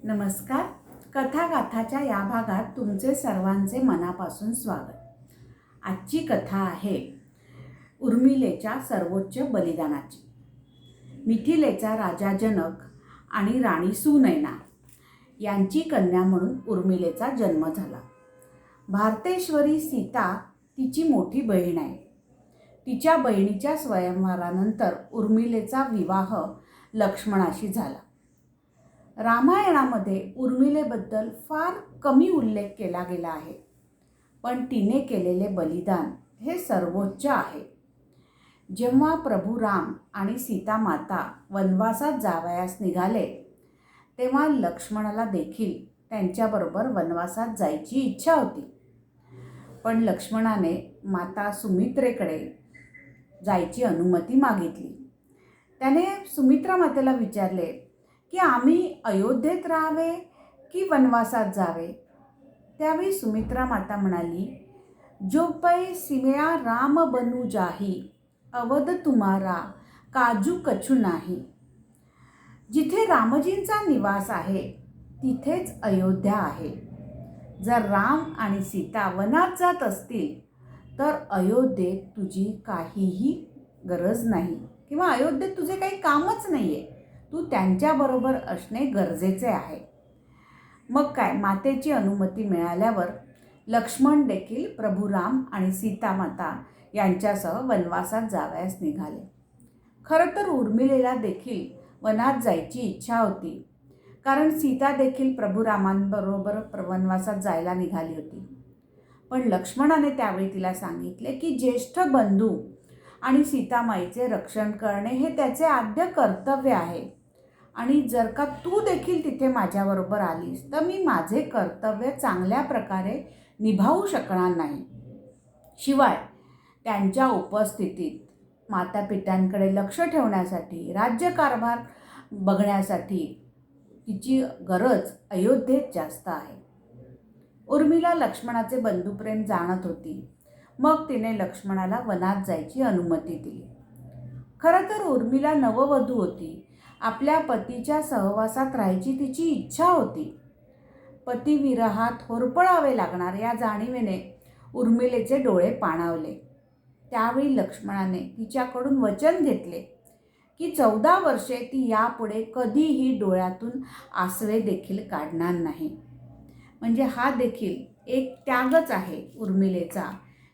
नमस्कार. कथागाथाच्या या भागात तुमचे सर्वांचे मनापासून स्वागत. आजची कथा आहे उर्मिलेच्या सर्वोच्च बलिदानाची. मिथिलेचा राजा जनक आणि राणी सुनैना यांची कन्या म्हणून उर्मिलेचा जन्म झाला. भारतेश्वरी सीता तिची मोठी बहीण आहे. तिच्या बहिणीच्या स्वयंवरानंतर उर्मिलेचा विवाह लक्ष्मणाशी झाला. रामायणामध्ये उर्मिलेबद्दल फार कमी उल्लेख केला गेला आहे, पण तिने केलेले बलिदान हे सर्वोच्च आहे. जेव्हा प्रभू राम आणि सीता माता वनवासात जावयास निघाले, तेव्हा लक्ष्मणाला देखील त्यांच्याबरोबर वनवासात जायची इच्छा होती. पण लक्ष्मणाने माता सुमित्रेकडे जायची अनुमती मागितली. त्याने सुमित्रा मातेला विचारले की आम्ही अयोध्येत राहावे की वनवासात जावे. त्यावेळी सुमित्रा माता म्हणाली, जो पै सिमया राम बनू जाही, अवध तुम्हारा काजू कछु नाही. जिथे रामजींचा निवास आहे तिथेच अयोध्या आहे. जर राम आणि सीता वनात जात असतील तर अयोध्येत तुझी काहीही गरज नाही किंवा अयोध्येत तुझे काही कामच नाही आहे. तू त्यांच्याबरोबर असणे गरजेचे आहे. मग काय, मातेची अनुमती मिळाल्यावर लक्ष्मण देखील प्रभू राम आणि सीता माता यांच्यासह वनवासात जावयास निघाले. खरं तर उर्मिलेला देखील वनात जायची इच्छा होती, कारण सीता देखील प्रभू रामांबरोबर वनवासात जायला निघाली होती. पण लक्ष्मणाने त्यावेळी तिला सांगितले की ज्येष्ठ बंधू आणि सीतामाईचे रक्षण करणे हे त्याचे आद्य कर्तव्य आहे, आणि जर का तू देखील तिथे माझ्याबरोबर आलीस तर मी माझे कर्तव्य चांगल्या प्रकारे निभावू शकणार नाही. शिवाय त्यांच्या उपस्थितीत मातापित्यांकडे लक्ष ठेवण्यासाठी, राज्यकारभार बघण्यासाठी तिची गरज अयोध्येत जास्त आहे. उर्मिला लक्ष्मणाचे बंधुप्रेम जाणत होती. मग तिने लक्ष्मणाला वनात जायची अनुमती दिली. खरं तर उर्मिला नववधू होती. आपल्या पतीच्या सहवासात राहायची तिची इच्छा होती. पतिविरहात होरपळावे लागणार या जाणीवेने उर्मिलेचे डोळे पाणावले. त्यावेळी लक्ष्मणाने तिच्याकडून वचन घेतले की 14 वर्षे ती यापुढे कधीही डोळ्यातून आसवे देखील काढणार नाही. म्हणजे हा देखील एक त्यागच आहे उर्मिलेचा,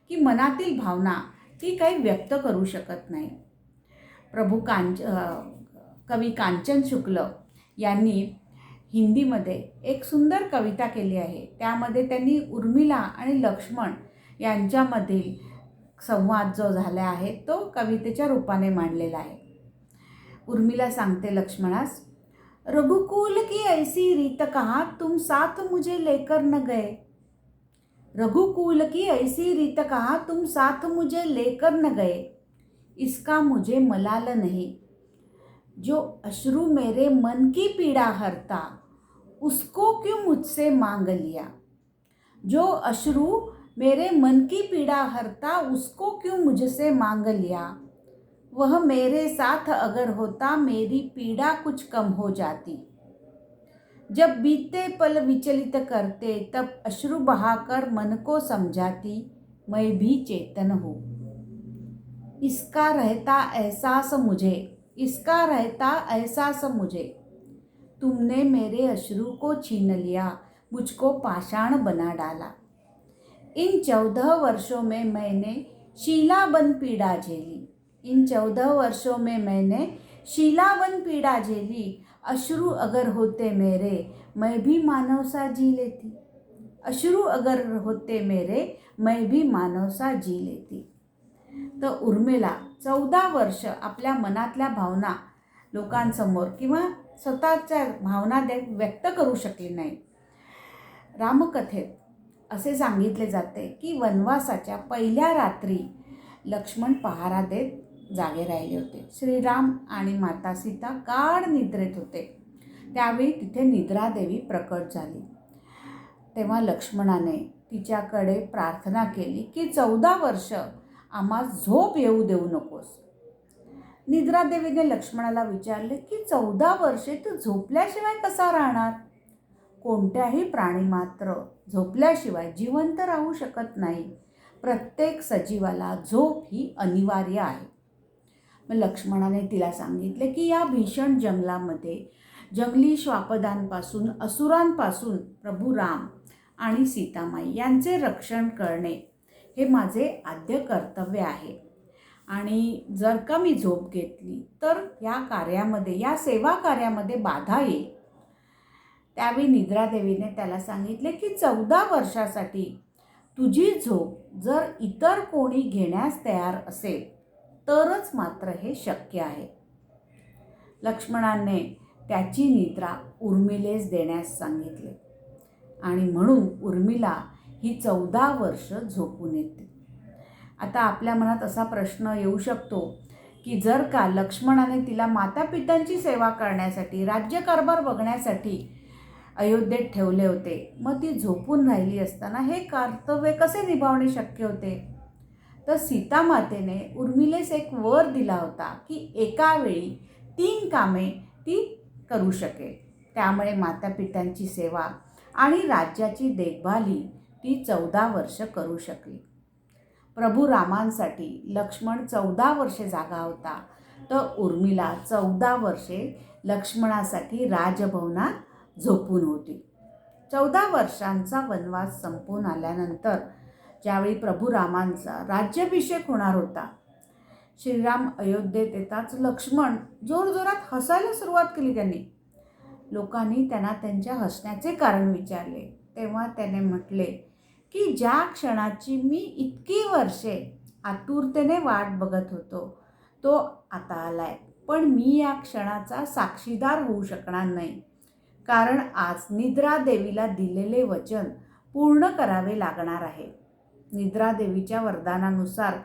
की मनातील भावना ती काही व्यक्त करू शकत नाही. कवी कांचन शुक्ल यांनी हिंदीमध्ये एक सुंदर कविता केली आहे. त्यामध्ये त्यांनी उर्मिला आणि लक्ष्मण यांच्यामधील संवाद जो झाला आहे तो कवितेच्या रूपाने मांडलेला आहे. उर्मिला सांगते लक्ष्मणास, रघुकुल की ऐसी रीत कहाँ तुम साथ मुझे लेकर न गए. रघुकुल की ऐसी रीत कहाँ तुम साथ मुझे लेकर न गए. इसका मुझे मलाल नहीं. जो अश्रु मेरे मन की पीड़ा हरता, उसको क्यों मुझसे मांग लिया. जो अश्रु मेरे मन की पीड़ा हरता, उसको क्यों मुझसे मांग लिया. वह मेरे साथ अगर होता, मेरी पीड़ा कुछ कम हो जाती. जब बीते पल विचलित करते, तब अश्रु बहाकर मन को समझाती, मैं भी चेतन हूँ. इसका रहता एहसास मुझे, इसका रहता एहसास मुझे. तुमने मेरे अश्रु को छीन लिया, मुझको पाषाण बना डाला. इन 14 वर्षों में मैंने शीलावन पीड़ा झेली. इन 14 वर्षों में मैंने शीलावन पीड़ा झेली. अश्रु अगर होते मेरे, मैं भी मानव सा जी लेती. अश्रु अगर होते मेरे, मैं भी मानव सा जी लेती. तर उर्मिला 14 वर्ष आपल्या मनातल्या भावना लोकांसमोर किंवा स्वतःच्या भावना व्यक्त करू शकली नाही. रामकथेत असे सांगितले जाते की वनवासाच्या पहिल्या रात्री लक्ष्मण पहारा देत जागे राहिले होते. श्रीराम आणि माता सीता गाढ निद्रेत होते. त्यावेळी तिथे निद्रादेवी प्रकट झाली. तेव्हा लक्ष्मणाने तिच्याकडे प्रार्थना केली की 14 वर्ष आम्हा झोप येऊ देऊ नकोस. निद्रादेवीने लक्ष्मणाला विचारले की 14 वर्षे तू झोपल्याशिवाय कसा राहणार. कोणत्याही प्राणीमात्र झोपल्याशिवाय जिवंत राहू शकत नाही. प्रत्येक सजीवाला झोप ही अनिवार्य आहे. मग लक्ष्मणाने तिला सांगितले की या भीषण जंगलामध्ये जंगली श्वापदांपासून, असुरांपासून प्रभू राम आणि सीतामाई यांचे रक्षण करणे हे माझे आद्य कर्तव्य आहे. आणि जर का मी झोप घेतली तर या कार्यामध्ये, या सेवा कार्यामध्ये बाधा येईल. त्यावेळी निद्रादेवीने त्याला सांगितले की 14 वर्षासाठी तुझी झोप जर इतर कोणी घेण्यास तयार असेल तरच मात्र हे शक्य आहे. लक्ष्मणाने त्याची निद्रा उर्मिलेस देण्यास सांगितले आणि म्हणून उर्मिला ही 14 वर्ष झोपून येते. आता आपल्या मनात असा प्रश्न येऊ शकतो की जर का लक्ष्मणाने तिला मातापित्यांची सेवा करण्यासाठी, राज्यकारभार बघण्यासाठी अयोध्येत ठेवले होते, मग ती झोपून राहिली असताना हे कर्तव्य कसे निभावणे शक्य होते? तर सीतामातेने उर्मिलेस एक वर दिला होता की एका वेळी 3 कामे ती करू शकेल. त्यामुळे मातापित्यांची सेवा आणि राज्याची देखभालही ती 14 वर्ष करू शकली. प्रभू रामांसाठी लक्ष्मण 14 वर्षे जागा होता, तर उर्मिला 14 वर्षे लक्ष्मणासाठी राजभवनात झोपून होती. 14 वर्षांचा वनवास संपून आल्यानंतर ज्यावेळी प्रभू रामांचा राज्याभिषेक होणार होता, श्रीराम अयोध्येत येताच लक्ष्मण जोरजोरात हसायला सुरुवात केली. लोकांनी त्यांना त्यांच्या हसण्याचे कारण विचारले. तेव्हा त्याने म्हटले की ज्या क्षणाची मी इतकी वर्षे आतुरतेने वाट बघत होतो तो आता आलाय, पण मी या क्षणाचा साक्षीदार होऊ शकणार नाही, कारण आज निद्रादेवीला दिलेले वचन पूर्ण करावे लागणार आहे. निद्रादेवीच्या वरदानानुसार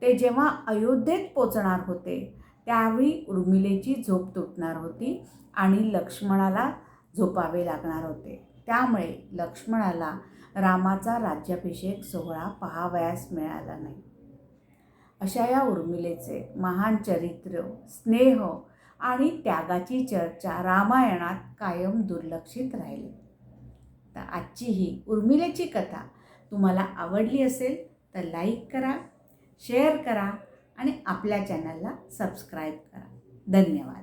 ते जेव्हा अयोध्येत पोचणार होते त्यावेळी उर्मिलेची झोप तुटणार होती आणि लक्ष्मणाला झोपावे लागणार होते. त्यामुळे लक्ष्मणाला रामाचा राज्याभिषेक सोहळा पाहावयास मिळाला नाही. अशा या उर्मिलेचे महान चरित्र, स्नेह आणि त्यागाची चर्चा रामायणात कायम दुर्लक्षित राहिली. तर आजची ही उर्मिलेची कथा तुम्हाला आवडली असेल तर लाईक करा, शेअर करा आणि आपल्या चॅनलला सबस्क्राईब करा. धन्यवाद.